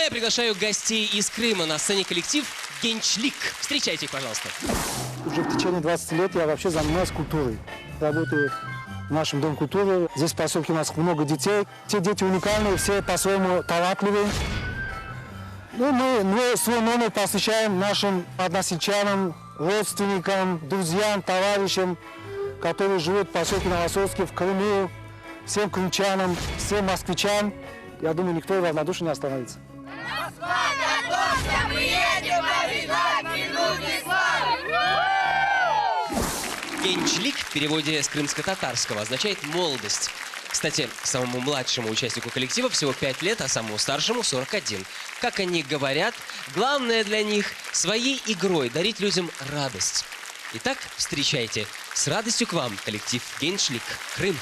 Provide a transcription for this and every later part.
я приглашаю гостей из Крыма на сцене коллектив «Генчлик». Встречайте их, пожалуйста. Уже в течение 20 лет я вообще занимаюсь культурой. Работаю в нашем Доме культуры. Здесь в поселке у нас много детей. Те дети уникальные, все по-своему талантливые. Ну, мы свой номер посвящаем нашим односельчанам, родственникам, друзьям, товарищам, которые живут в поселке Новосольске, в Крыму, всем крымчанам, всем москвичам. Я думаю, никто равнодушен не остановится. Москва, готовься, мы едем повидать минуты славы! «Генчлик» в переводе с крымско-татарского означает «молодость». Кстати, самому младшему участнику коллектива всего 5 лет, а самому старшему 41. Как они говорят, главное для них своей игрой дарить людям радость. Итак, встречайте. С радостью к вам коллектив «Генчлик», Крым.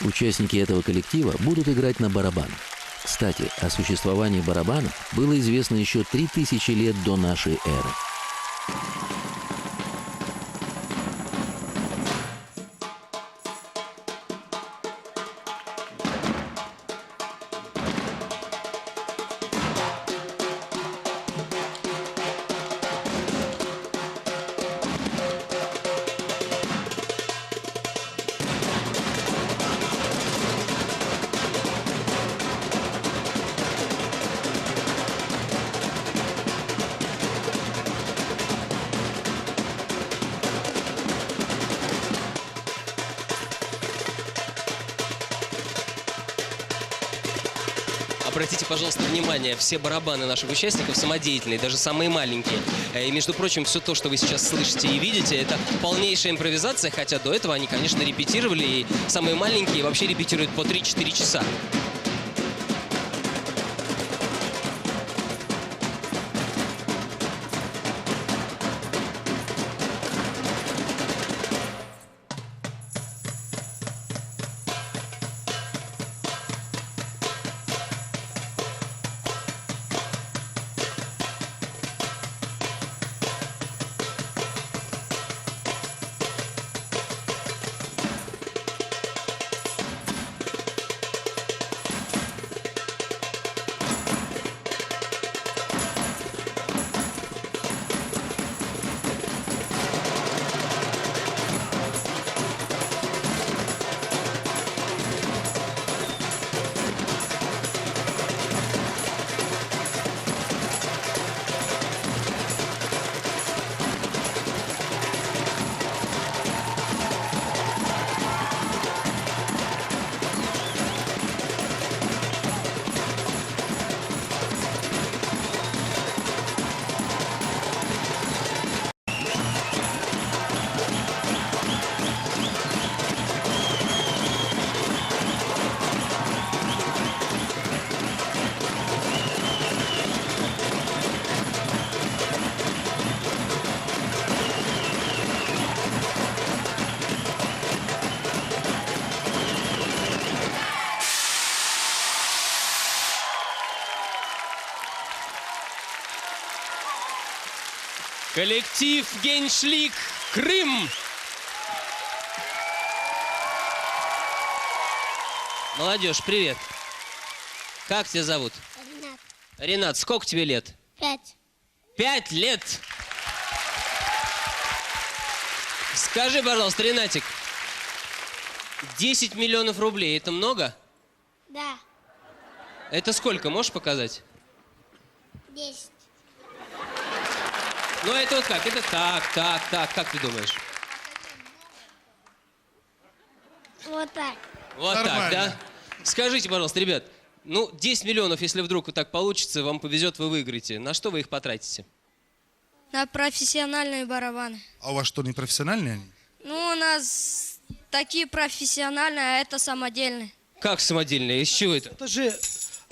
Участники этого коллектива будут играть на барабанах. Кстати, о существовании барабанов было известно еще 3000 лет до нашей эры. Обратите, пожалуйста, внимание, все барабаны наших участников самодеятельные, даже самые маленькие. И, между прочим, все то, что вы сейчас слышите и видите, это полнейшая импровизация, хотя до этого они, конечно, репетировали, и самые маленькие вообще репетируют по 3-4 часа. Коллектив «Генчлик», Крым. Молодежь, привет. Как тебя зовут? Ренат. Ренат, сколько тебе лет? 5. 5 лет. Скажи, пожалуйста, Ренатик, 10 миллионов рублей – это много? Да. Это сколько, можешь показать? 10. Ну, это вот как? Это так, как ты думаешь? Вот так. Вот так, да? Скажите, пожалуйста, ребят, ну, 10 миллионов, если вдруг так получится, вам повезет, вы выиграете. На что вы их потратите? На профессиональные барабаны. А у вас что, не профессиональные они? Ну, у нас такие профессиональные, а это самодельные. Как самодельные? Из чего это? Это же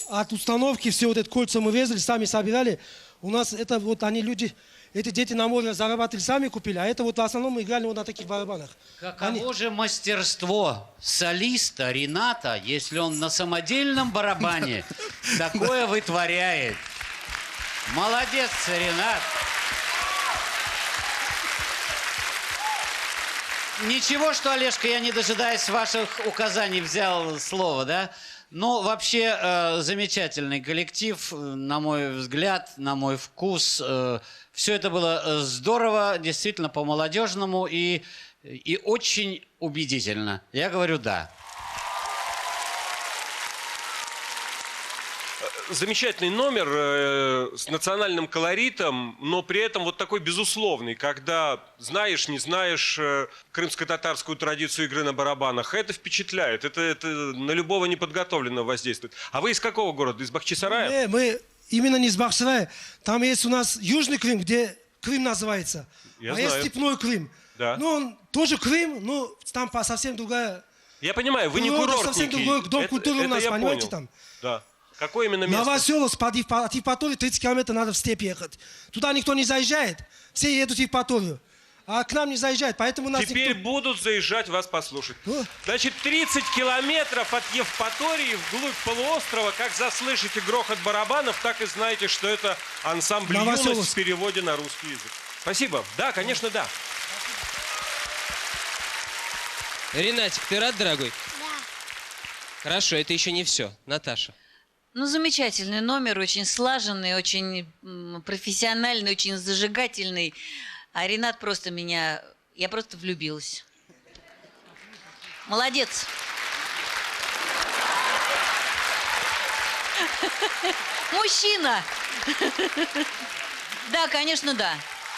от установки все вот это кольца мы везли, сами собирали. У нас это вот они люди, эти дети на море зарабатывали, сами купили, а это вот в основном мы играли вот на таких барабанах. Каково же мастерство солиста Рената, если он на самодельном барабане такое вытворяет? Молодец, Ренат. Ничего, что, Олежка, я, не дожидаясь ваших указаний, взял слово, да? Ну, вообще, замечательный коллектив, на мой взгляд, на мой вкус. Все это было здорово, действительно по-молодежному и очень убедительно. Я говорю «да». Замечательный номер с национальным колоритом, но при этом вот такой безусловный, когда знаешь, не знаешь крымско-татарскую традицию игры на барабанах. Это впечатляет, это на любого неподготовленного воздействует. А вы из какого города? Из Бахчисарая? Мы именно не из Бахчисарая. Там есть у нас Южный Крым, где Крым называется. Я есть знаю. Степной Крым. Да. Ну, он тоже Крым, но там совсем другая... Я понимаю, вы не природа, курортники. совсем другой дом культуры у это нас, я понимаете, понял. там. Да. Какое именно место? Новоселовск, от Евпатории 30 километров надо в степь ехать. Туда никто не заезжает, все едут в Евпаторию. А к нам не заезжают, поэтому нас Теперь никто... будут заезжать вас послушать. О. Значит, 30 километров от Евпатории вглубь полуострова. Как заслышите грохот барабанов, так и знаете, что это ансамбль «Юность» в переводе на русский язык. Спасибо. Да, конечно, да. Ренатик, ты рад, дорогой? Да. Хорошо, это еще не все. Наташа. Ну, замечательный номер, очень слаженный, очень профессиональный, очень зажигательный. А Ренат просто меня... Я просто влюбилась. Молодец. Мужчина. Да, конечно, да.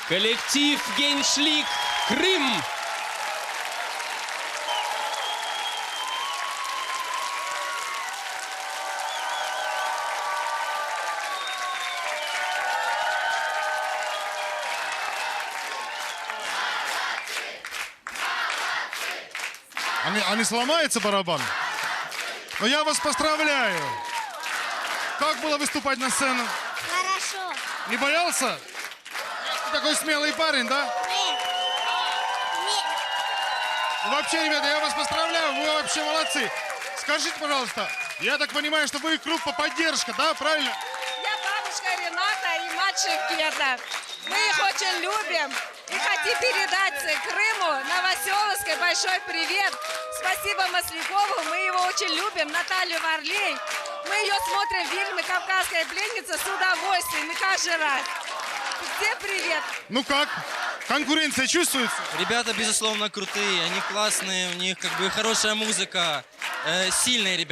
Коллектив «Геншлик Крым». А не сломается барабан? Но я вас поздравляю. Как было выступать на сцене? Хорошо. Не боялся? Ты такой смелый парень, да? Нет. Ну, вообще, ребята, я вас поздравляю, вы вообще молодцы. Скажите, пожалуйста, я так понимаю, что вы группа «Поддержка», да, правильно? Я бабушка Рената и мать Шевкета. Мы их очень любим и хотим передать Крыму, Новоселовской большой привет. Спасибо Маслякову, мы его очень любим, Наталью Варлей. Мы ее смотрим в фильме «Кавказская пленница» с удовольствием и каждый раз. Всем привет! Ну как? Конкуренция чувствуется? Ребята, безусловно, крутые, они классные, у них как бы хорошая музыка, сильные ребята.